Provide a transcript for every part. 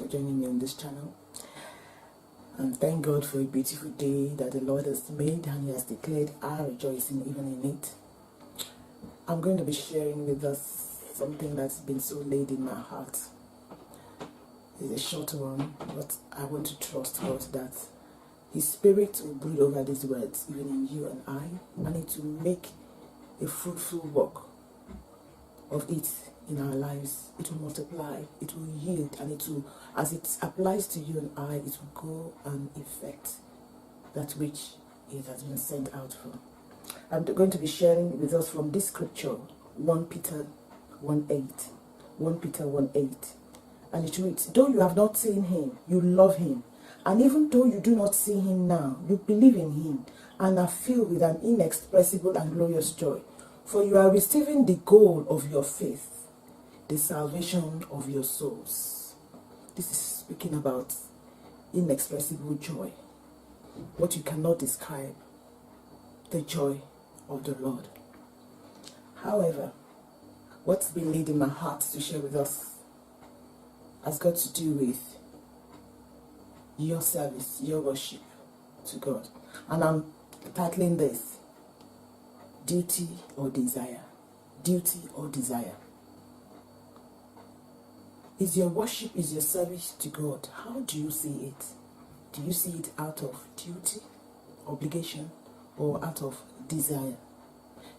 for joining me on this channel. And thank God for a beautiful day that the Lord has made and He has declared our rejoicing even in it. I'm going to be sharing with us something that's been so laid in my heart. It's a short one, but I want to trust God that His Spirit will brood over these words, even in you and I, and it will make a fruitful work of it in our lives. It will multiply, it will yield, and it will, as it applies to you and I, it will go and effect that which it has been sent out for. I'm going to be sharing with us from this scripture, 1 Peter 1:8. 1 Peter 1:8. And it reads, though you have not seen Him, you love Him. And even though you do not see Him now, you believe in Him and are filled with an inexpressible and glorious joy. For you are receiving the goal of your faith, the salvation of your souls. This is speaking about inexpressible joy, what you cannot describe, the joy of the Lord. However, what's been laid in my heart to share with us has got to do with your service, your worship to God. And I'm titling this, duty or desire. Duty or desire. Is your worship, is your service to God, how do you see it? Do you see it out of duty, obligation, or out of desire?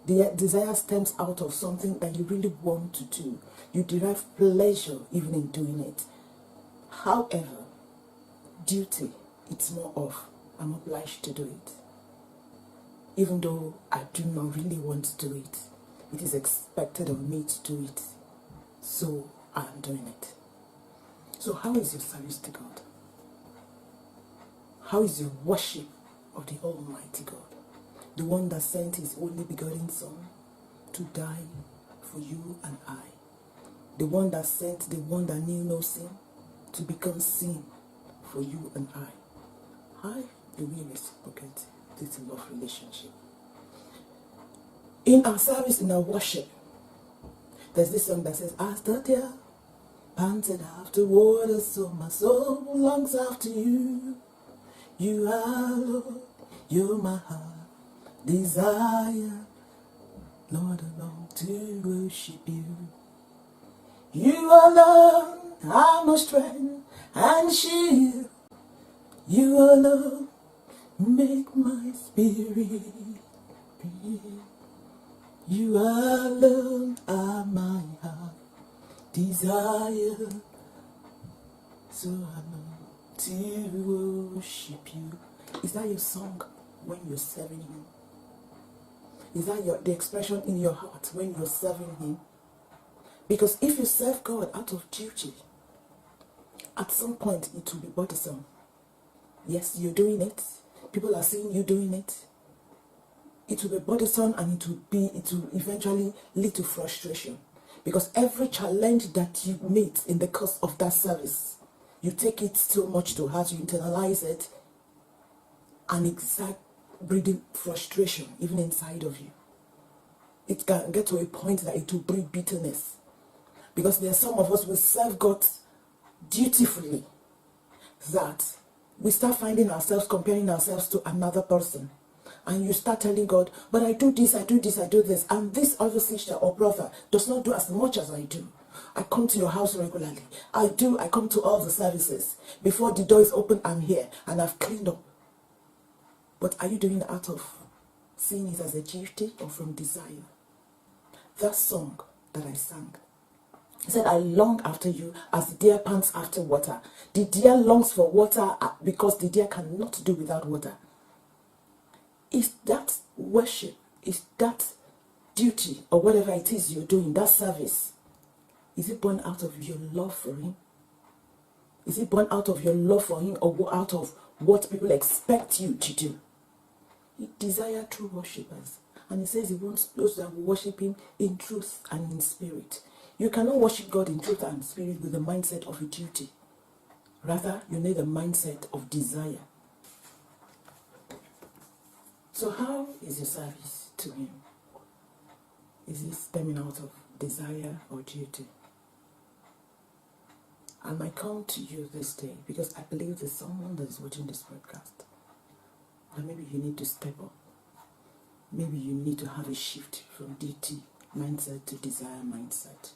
The desire stems out of something that you really want to do. You derive pleasure even in doing it. However, duty, it's more of, I'm obliged to do it. Even though I do not really want to do it, it is expected of me to do it. So I am doing it. So how is your service to God? How is your worship of the Almighty God? The one that sent His only begotten Son to die for you and I. The one that sent the one that knew no sin to become sin for you and I. How do we reciprocate this love relationship? In our service, in our worship, there's this song that says, as the deer panted after water, so my soul longs after you. You are Lord, you're my heart desire, Lord, I long to worship you. You alone are my strength and shield. You alone make my spirit breathe. You alone are my heart desire, so I long to worship you. Is that your song when you're serving Him? Is that the expression in your heart when you're serving Him? Because if you serve God out of duty, at some point it will be burdensome. Yes, you're doing it. People are seeing you doing it. It will be burdensome, and it will eventually lead to frustration. Because every challenge that you meet in the course of that service, you take it so much to heart, you internalize it, and it starts breeding frustration even inside of you. It can get to a point that it will breed bitterness. Because there are some of us who serve God dutifully, that we start finding ourselves comparing ourselves to another person. And you start telling God, but I do this, I do this, I do this. And this other sister or brother does not do as much as I do. I come to your house regularly. I come to all the services. Before the door is open, I'm here. And I've cleaned up. But are you doing it out of seeing it as a duty or from desire? That song that I sang, it said, I long after you as the deer pants after water. The deer longs for water because the deer cannot do without water. Is that worship, is that duty, or whatever it is you're doing, that service, is it born out of your love for Him? Is it born out of your love for Him, or out of what people expect you to do? He desires true worshippers. And He says He wants those that will worship Him in truth and in spirit. You cannot worship God in truth and spirit with the mindset of a duty. Rather, you need a mindset of desire. So how is your service to Him? Is it stemming out of desire or duty? I might come to you this day because I believe there's someone that is watching this podcast. And maybe you need to step up. Maybe you need to have a shift from DT mindset to desire mindset.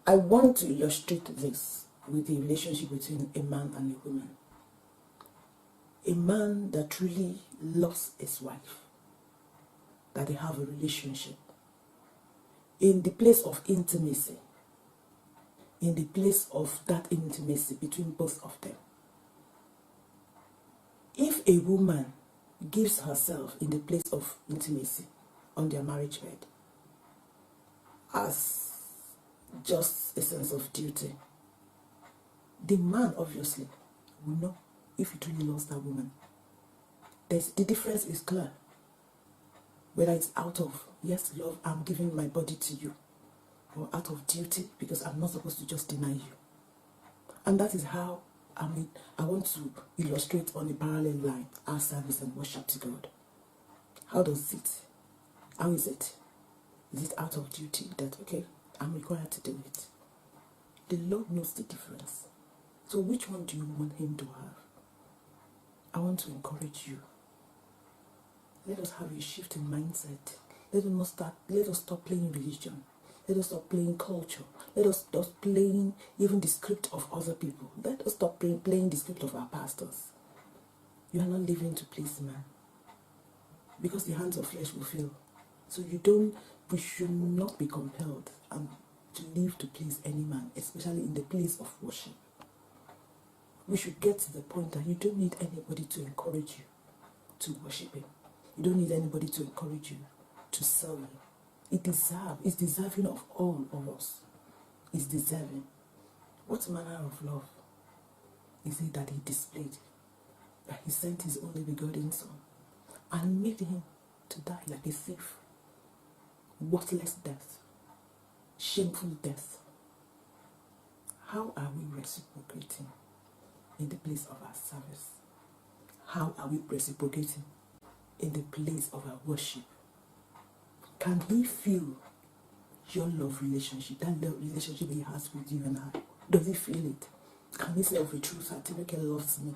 I want to illustrate this with the relationship between a man and a woman. A man that truly loves his wife, that they have a relationship. In the place of intimacy, in the place of that intimacy between both of them. If a woman gives herself in the place of intimacy on their marriage bed as just a sense of duty, the man obviously will know if he truly loves that woman. The difference is clear. Whether it's out of, yes, love, I'm giving my body to you, or out of duty because I'm not supposed to just deny you. And that is how I want to illustrate on a parallel line our service and worship to God. How is it? Is it out of duty that, okay, I'm required to do it? The Lord knows the difference. So which one do you want him to have? I want to encourage you. Let us have a shift in mindset. Let us stop playing religion. Let us stop playing culture. Let us stop playing even the script of other people. Let us stop playing the script of our pastors. You are not living to please man. Because the hands of flesh will fail. So we should not be compelled to live to please any man, especially in the place of worship. We should get to the point that you don't need anybody to encourage you to worship him. You don't need anybody to encourage you to serve him. It's deserving of all of us. It's deserving. What manner of love is it that he displayed? That he sent his only begotten son and made him to die like a thief. Worthless death. Shameful death. How are we reciprocating in the place of our service? How are we reciprocating in the place of our worship? Can he feel your love relationship, that love relationship he has with you and I? Does he feel it? Can he say of a truth, Atinuke loves me?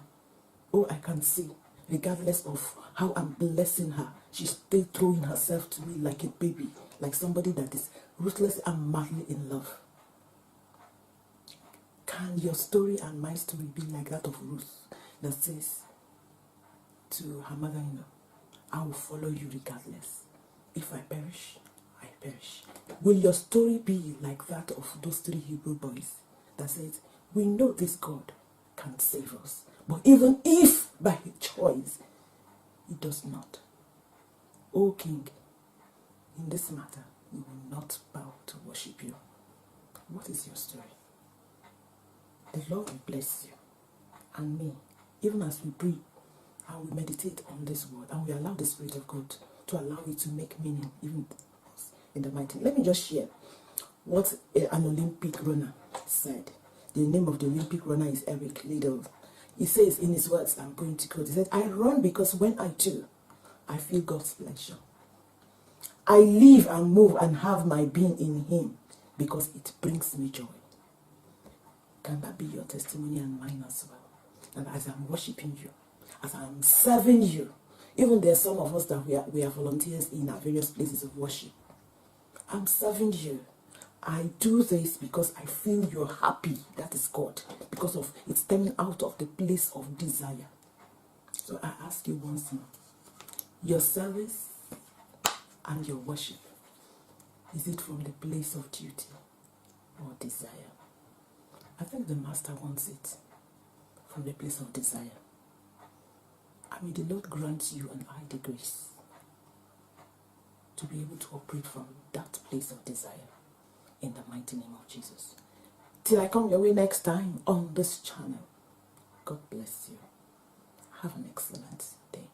Oh, I can see, regardless of how I'm blessing her, she's still throwing herself to me like a baby, like somebody that is ruthless and madly in love. Can your story and my story be like that of Ruth that says to her mother-in-law, I will follow you regardless. If I perish, I perish. Will your story be like that of those 3 Hebrew boys that says, we know this God can save us, but even if by his choice, he does not. O King, in this matter, we will not bow to worship you. What is your story? The Lord will bless you and me, even as we breathe and we meditate on this word and we allow the Spirit of God to allow it to make meaning even in the mighty. Let me just share what an Olympic runner said. The name of the Olympic runner is Eric Liddell. He says in his words, I'm going to quote, he said, I run because when I do, I feel God's pleasure. I live and move and have my being in him because it brings me joy. Can that be your testimony and mine as well? And as I'm worshiping you, as I'm serving you, even there are some of us that we are volunteers in our various places of worship. I'm serving you. I do this because I feel you're happy. That is God. Because of it's stemming out of the place of desire. So I ask you once more. Your service and your worship, is it from the place of duty or desire? I think the Master wants it from the place of desire. I mean, the Lord grants you and I the grace to be able to operate from that place of desire in the mighty name of Jesus. Till I come your way next time on this channel, God bless you. Have an excellent day.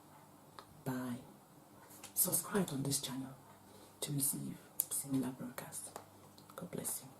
Bye. Subscribe on this channel to receive similar broadcasts. God bless you.